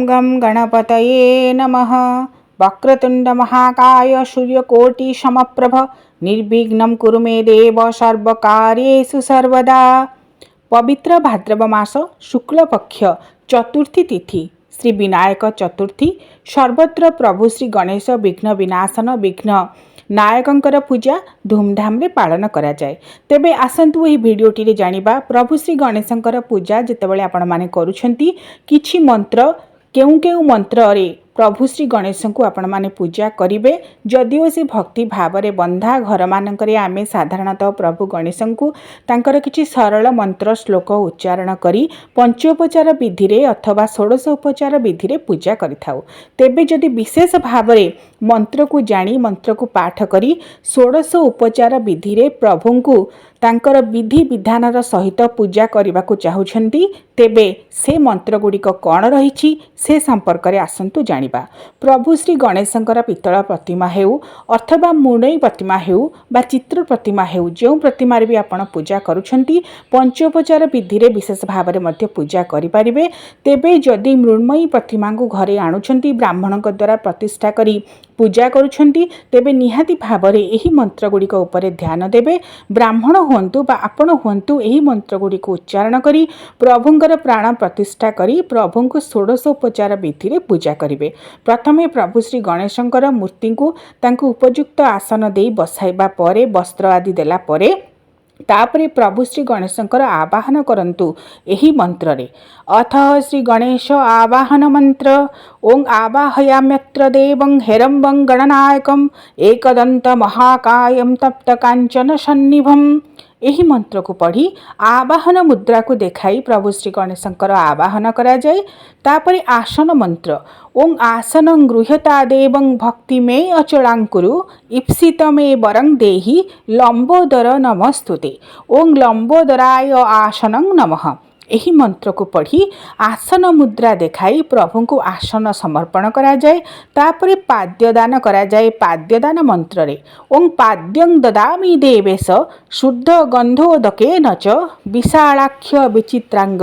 गं गणपतये नमः। वक्रतुंड महाकाय सूर्यकोटि समप्रभ निर्विघ्नं कुरु मे देव सर्वकार्येषु सर्वदा। पवित्र भाद्रव मास शुक्ल पक्ष चतुर्थी तिथि श्री विनायक चतुर्थी। सर्वत्र प्रभु श्री गणेश विघ्न विनाशन विघ्न नायकंकर पूजा धूमधाम रे पालन करा जाए। तेबे आसंतु एही भिडियोटी जानिबा प्रभु श्री गणेशंकर पूजा जेतेबेले आपण माने करूछंती किछि मंत्र केउ केउ मंत्र रे प्रभु श्री गणेश को आपण माने पूजा करिवे। जदिओ से भक्ति भाव रे बंधा घर मानकरे आमे साधारणतः प्रभु गणेश को तांकर किछि सरल मंत्र श्लोक उच्चारण करी पंचोपचार विधि रे अथवा षोडश उपचार विधि रे पूजा करिथाउ। तेबे जदि विशेष भाव रे मंत्र को जानी मंत्र को पाठ करी षोडश उपचार विधि रे प्रभु को तांकर विधि विधानर सहित पूजा करने को चाहूँगी तेबे से मंत्र गुड़िक कौन रही से संपर्क में आसतु जानिबा। प्रभु श्री गणेशंकर पितल प्रतिमा हेउ अथवा मुंडई प्रतिमा हेउ बा चित्र प्रतिमा हेउ जो प्रतिमा भी आपण पूजा करुछंती पंचोपचार विधि रे विशेष भाव में मध्य पूजा करिपारिबे। तेबे जदि मृण्मयी प्रतिमा को घरे आणुछंती ब्राह्मण द्वारा प्रतिष्ठा करी पूजा करुछंती तेबे निहाती भाव में यही मंत्र गुड़िक उपरे ध्यान देबे। ब्राह्मण हुंतु बा आपण हुंतु यही मंत्र गुड़िक उच्चारण करी प्रभुंकर प्राण प्रतिष्ठा करी प्रभु को षोडशोपचार विधि रे पूजा करिवे। प्रथमे प्रभु श्री गणेशंकर मूर्ति को तांको उपयुक्त आसन दे बसाइबा परे वस्त्र आदि देला परे तापरे प्रभु श्री गणेशंकर आवाहन करंतु एही मंत्र रे। अथ श्री गणेश आवाहन मंत्र ओं आवाहयाम्यत्र देवं हेरंबं गणनायकं एकदंत महाकायं तप्त कांचन सन्निभं। एही मंत्र को पढ़ी आवाहन मुद्रा को देखाई प्रभु श्री गणेशंकर आवाहन करा जाए। तापरे आसन मंत्र ओं आसनं गृह्यता देवं भक्ति में अचलांकुरु इप्सित में वरं देहि लंबोदर नमस्तुते ओं लंबोदराय आसनं नमः। एही मंत्र को पढ़ी आसन मुद्रा देखाई प्रभु को आसन समर्पण करा जाए। तापरे पाद्यदान करा जाए। पाद्यदान मंत्र रे ओं पाद्यं ददामि देवेश शुद्ध गंधोदकेन च विशालाक्ष विचित्रांग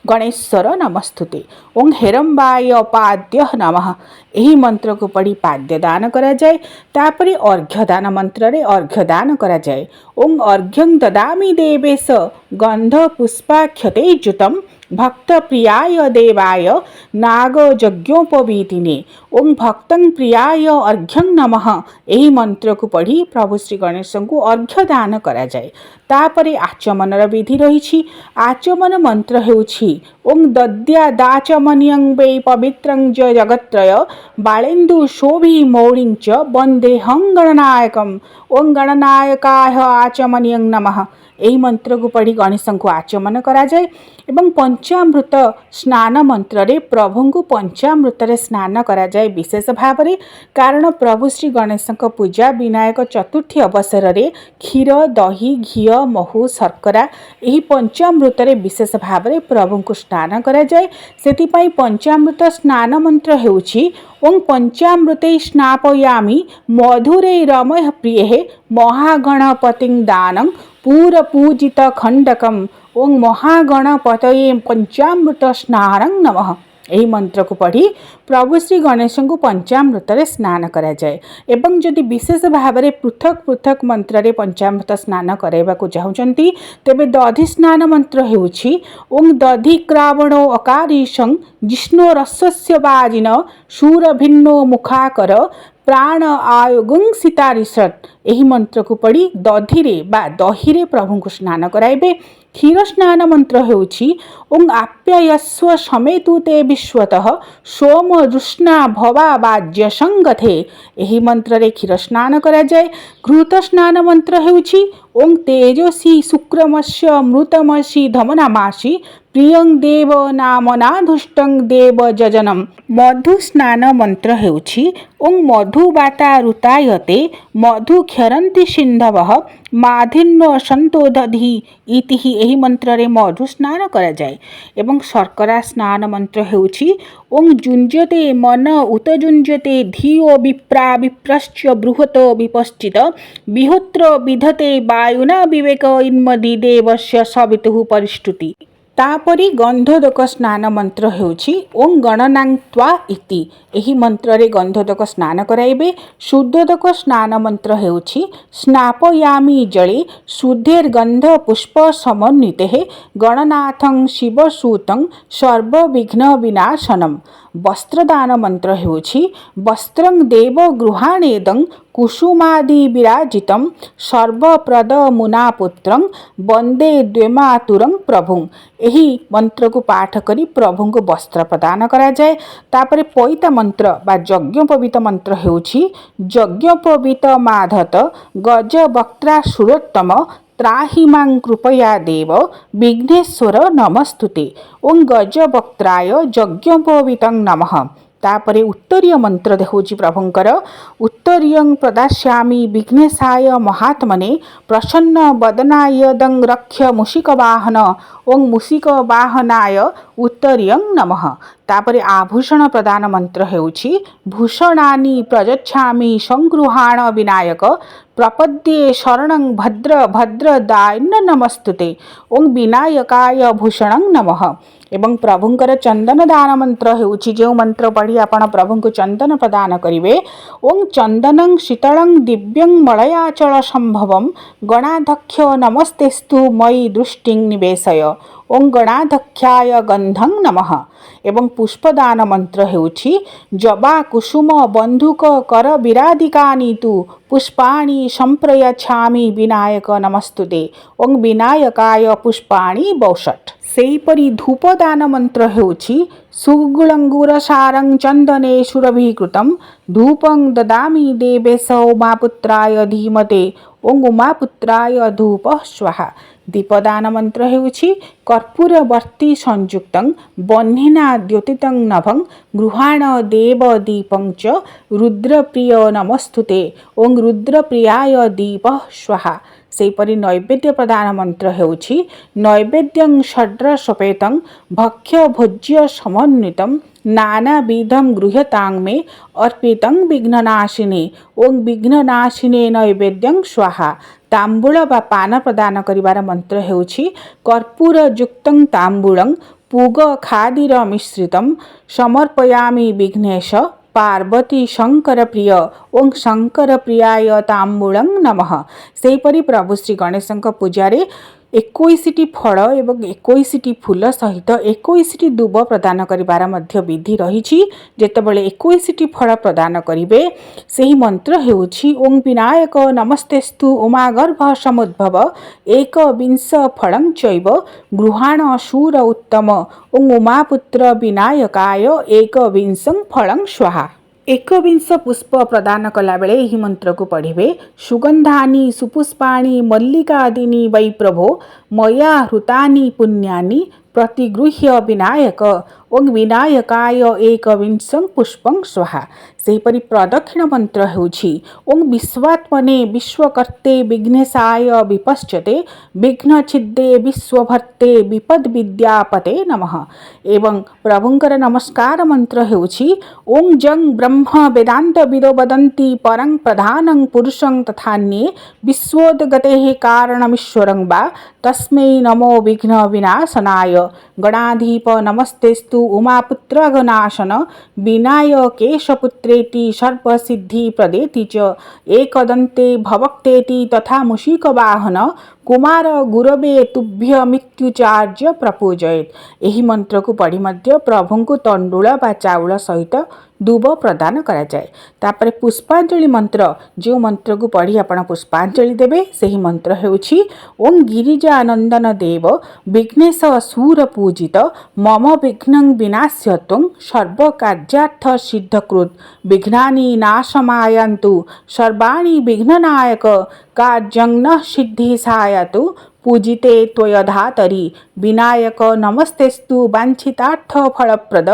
गणेश्वर नमस्तुते ओं हेरंबाय पाद्य नमः। एही मंत्र को पढ़ी पाद्यदान करा जाए। तापरे अर्घ्यदान मंत्र रे अर्घ्यदान करा जाए। ओं अर्घ्यं ददामि देवेश गंध पुष्पाक्षते युतम भक्त प्रियाय देवाय नाग यज्ञोपवीतिने ओं भक्तं प्रियाय अर्घ्यं नमः। एही मंत्र को पढ़ी प्रभु श्री गणेश को अर्घ्य दान करा जाए। तापरे आचमनर विधि रही। आचमन मंत्र हेउछि ओं दद्या दाचमनियं वै पवित्रं च जगत्त्रय बालेन्दु शोभि मौलिं च वन्देहं गणनायकम् ओं गणनायकाय आचमनियं नमः। एही मंत्र को पढ़ी गणेश को आचमन करा जाए। एवं पंचामृत स्नान मंत्र रे प्रभु को पंचामृत रे स्नान करा जाए विशेष भाव रे। कारण प्रभु श्री गणेश पूजा विनायक चतुर्थी अवसर रे क्षीर दही घी महू शर्करा यही पंचामृत रे विशेष भाव रे प्रभु को स्नान करा जाए। सेति पई पंचामृत स्नान मंत्र हेउछि ओं पंचामृते स्नापयामि मधुरे रमय प्रिये महागणपतिं दानं पूरपूजित खंडकम ओं महागणपतये पंचामृत स्नानं नमः। एही मंत्र को पढ़ी प्रभु श्री गणेश को पंचामृत रे स्नान करा जाए। एवं जदि विशेष भाव में पृथक पृथक मंत्र रे पंचामृत स्नान कराइबा को चाहूँगी तेबे दधि स्नान मंत्र हेउछि ओं दधि क्रावणो अकारीशं जिष्णु रसस्य बाजिन शूर भिन्नो मुखाकर प्राण आयुगुं सीतारिषट। एही मंत्र को पढ़ी दधि रे बा दही रे प्रभु को स्नान कराइबे। क्षीर स्नान मंत्र हेउछि ओं आप्यायस्व समेतु ते विश्वतः सोम रुष्णा भवा वाज्य संगथे। एही मंत्र रे क्षीर स्नान करा जाए। घृत स्नान मंत्र हेउछि ओं तेजसी शुक्रमस्य मृतमसी धमनामासी प्रियं देव नामनाधुष्टं देव जजनम। मधु स्नान मंत्र हेउछि ओं मधुबाटा ऋतायते मधु क्षरन्ति सिन्धवः माधिन्य सन्तो दधि इति एही मंत्र रे मधु स्नान करा जाए। एवं शर्करा स्नान मंत्र हेउछि ओं जुञ्जते मन उतजुञ्जते धियो विप्रा विप्रश्च बृहतो विपश्चित विहोत्र विधते वायुना विवेक इन्मदि देवस्य सवितुः परिष्टुति। तापरि गंधोदक स्नान मंत्र हेउछि ओं गणनांत्वा इति। एही मंत्र रे गंधोदक स्नान कराइबे। शुद्धोदक स्नान मंत्र हेउछि स्नापयामि जले शुद्धेर गंध पुष्प समन्विते गणनाथं शिवसूतं सर्वविघ्न विनाशनम। वस्त्रदान मंत्र हेउछि वस्त्रं देव गृहाणेदं कुसुमादि विराजितं सर्वप्रद मुनापुत्रं वंदे द्वेमातुरं प्रभुं। ଏହି ମନ୍ତ୍ରକୁ ପାଠ କରି ପ୍ରଭୁଙ୍କୁ ବସ୍ତ୍ର ପ୍ରଦାନ କରାଯାଏ। ତାପରେ ପଇତା ମନ୍ତ୍ର ବା ଯଜ୍ଞୋପବୀତ ମନ୍ତ୍ର ହେଉଛି ଯଜ୍ଞୋପବୀତ ମାଧତ ଗଜ ବକ୍ତ୍ରା ସୁରୋତ୍ତମ ତ୍ରାହି ମାଂ କୃପୟା ଦେବ ବିଘ୍ନେଶ୍ୱର ନମସ୍ତୁତେ ଓଂ ଗଜ ବକ୍ତ୍ରାୟ ଯଜ୍ଞୋପବୀତଂ ନମଃ। तापरे उत्तरीय मंत्र देखुची प्रभुंकर उत्तरीयं प्रदास्यामि विघ्नेशाय महात्मने प्रसन्न वदनाय दं रक्ष मूषिक वाहन ओं मूषिक वाहनाय उत्तरीयं नमः। तापरे आभूषण प्रदान मंत्र हेउछि भूषणानि प्रयच्छामि संगृहाण विनायक प्रपद्ये शरणं भद्र भद्रदायिन्न नमस्तुते ओं विनायकाय भूषणं नमः। एवं प्रभुंकर चंदन दान मंत्र हेउछि जो मंत्र पढ़ी आपण प्रभुंको चंदन प्रदान करिवे ओं चंदनं शीतलं दिव्यं मलयाचल संभवं गणाध्यक्ष नमस्तेस्तु मयि दृष्टिं निवेशय ओं गणाध्यक्षाय गंधं नमः। एवं पुष्पदान मंत्र हेउछि जबा कुसुम बंधुक कर विरादिकानि तु पुष्पाणि संप्रयच्छामि विनायक नमस्तुते ओं विनायकाय पुष्पाणि बौषट। सेहीपरि धूपदान मंत्र हेउछि सुगुलंगुर सारं चंदने सुरभिकृतं धूपं ददामि देवेश उमापुत्राय धीमते ओं उमापुत्राय धूप स्वाहा। दीपदान मंत्र हेउछि कर्पूरवर्ती संयुक्तं बह्निना द्योतितं नभं गृहाण देव दीपं च रुद्रप्रिय नमस्तुते ओं रुद्रप्रियाय दीप स्वाहा। सेहीपरि नैवेद्य प्रदान मंत्र हेउछि नैवेद्यं षड्रसोपेतं भक्ष्य भोज्य समन्वितं नानाविधं गृह्यतां मे अर्पितं विघ्ननाशिने ओं विघ्ननाशिने नैवेद्यं स्वाहा। तांबूल बा पान प्रदान करिवार मंत्र हेउछि कर्पूरयुक्तं तांबूलं पूग खादिर मिश्रितं समर्पयामि विघ्नेश पार्वती शंकर प्रिय ओं शंकर प्रियाय तांबूलं नमः। सेहीपरि प्रभु श्री गणेशଙ୍କ ପୂଜାରେ 21ଟି ଫଳ ଏବଂ 21ଟି ଫୁଲ ସହିତ 21ଟି ଦୁବ ପ୍ରଦାନ କରିବାର ମଧ୍ୟ ବିଧି ରହିଛି। ଯେତେବେଳେ 21ଟି ଫଳ ପ୍ରଦାନ କରିବେ ସେହି ମନ୍ତ୍ର ହେଉଛି ଓಂ ବିନାୟକ ନମସ୍ତେସ୍ତୁ ଉମାଗର୍ଭ ସମୁଦ୍ଭବ एकविंश ଫଳଂ ଚୈବ ଗୃହାଣ ଶୂର ଉତ୍ତମ ଓಂ ଉମାପୁତ୍ର ବିନାୟକାୟ एकविंशं ଫଳଂ ସ୍ୱାହା। एकविंश पुष्प प्रदान कला बेले यही मंत्र को पढ़िबे सुगंधानि सुपुष्पाणि मल्लिकादीनि वै प्रभो मया हृतानि पुण्यानि प्रतिगृह्य विनायक ओं विनायकाय एकविंशं पुष्पं स्वाहा। सेहीपरि प्रदक्षिण मंत्र हेउछि ओं विश्वात्मने विश्वकर्ते विघ्नेशाय विपश्चते विघ्नछिद्दे विश्वभर्ते विपद विद्यापते नमः। एवं प्रभुंकर नमस्कार मंत्र हेउछि ओं जं ब्रह्म वेदांत विदो वदन्ति परं प्रधानं पुरुषं तथान्ये विश्वोद्गतेः कारणमीश्वरं वा तस्मै नमो विघ्न विनाशनाय। गणाधीप नमस्तेस्तु उमापुत्रघनाशन विनायकेशपुत्रेति सर्वसिद्धि प्रदेति च एकदन्ते भवक्तेति तथा मूषिकवाहन कुमार गुरवे तुभ्यमित्युचार्य प्रपूजयेत्। एही मंत्र को पढ़ी मध्य प्रभु को तंडुल बा चाउल सहित दुब प्रदान करा जाए। तापर पुष्पांजलि मंत्र जो मंत्र को पढ़ी आपण पुष्पांजलि देबे सही मंत्र हेउछि ओं गिरिजानंदन देव विघ्नेश सूर पूजित मम विघ्नं विनाश्यत्वं सर्व कार्यार्थ सिद्धकृत विघ्नानि नाशमायन्तु सर्वाणि विघ्ननायक कार्यं न सिद्धिसायतु पूजिते त्वयधातरि विनायक नमस्तेस्तु वाञ्छितार्थ फलप्रद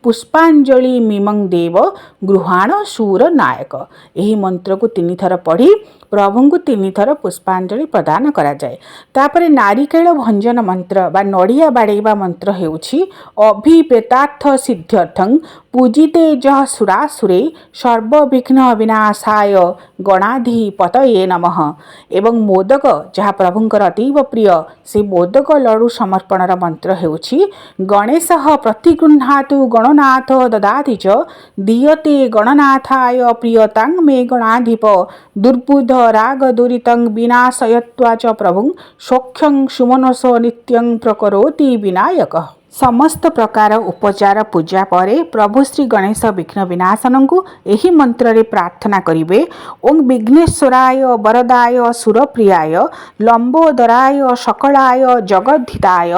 पुष्पांजलि मिमं देव गृहाण शूर नायक। यही मंत्र को 3 थर पढ़ी प्रभु को 3 थर पुष्पांजलि प्रदान करा जाए। तापरे नारिकेल भंजन मंत्र बा नड़िया बाड़ेबा मंत्र हेउछि अभिप्रेतार्थ सिद्ध्यर्थं पूजिते जह सुरासुरे सर्वविघ्न विनाशाय गणाधिपतये नमः। एवं मोदक जहाँ प्रभुंकर अतीव प्रिय से मोदक लडु समर्पणर मंत्र हेउछि गणेश प्रतिगृह्णातु गणनाथ ददाति च दीयते गणनाथाय प्रियतां मे गणाधिप दुर्बुध राग दुरितं विनाशयत्वा च प्रभुं सौख्यं सुमनसो नित्यं प्रकरोति विनायक। समस्त प्रकार उपचार पूजा परे प्रभु श्री गणेश विघ्न विनाशन को यही मंत्र रे प्रार्थना करिवे। ओं विघ्नेश्वराय वरदाय सुरप्रियाय लंबोदराय सकलाय जगद्धिताय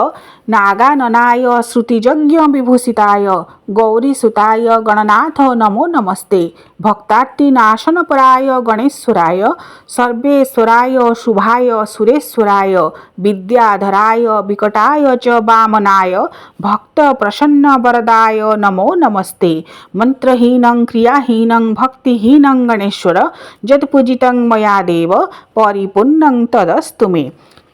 नागाननाय श्रुतियज्ञ विभूषिताय गौरीसुताय गणनाथ नमो नमस्ते। भक्तार्ति नाशनपराय गणेश्वराय सर्वेश्वराय शुभाय सुरेश्वराय विद्याधराय विकटाय च वामनाय भक्त प्रसन्न वरदाय नमो नमस्ते। मंत्रहीनं क्रियाहीनं भक्तिहीनं गणेश्वर यत्पूजितं मया देव परिपूर्णं तदस्तु मे।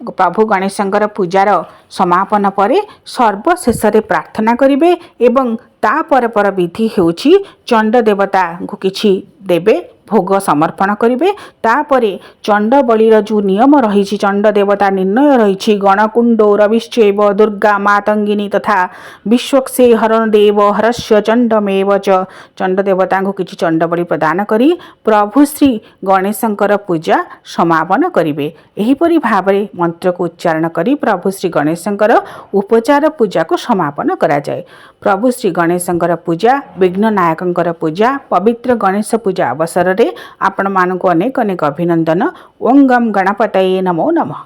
प्रभु गणेशंकर पूजार समापन परे सर्वशेष प्रार्थना करिवे एवं ता पर विधि हेउछि चंड देवता को किछि देबे भोग समर्पण करिवे। तापरे चंड बलिर जो नियम रही चंड देवता निर्णय रही गणकुंडो रविश्चैव दुर्गा मातंगिनी तथा विश्वक्से हरण देव हरस्य चंडमेव च। चंड देवता को किछि चंड बलि प्रदान करी प्रभु श्री गणेशंकर पूजा समापन करिवे। एहिपरि भाबरे मंत्र को उच्चारण करी प्रभु श्री गणेशंकर उपचार पूजा को समापन करा जाए। प्रभु श्री गणेशंकर पूजा विघ्न नायकंकर पूजा पवित्र गणेश पूजा अवसर रे आपण मानक अनेक अनेक अभिनंदन। ओं गम गणपतये नमो नमः।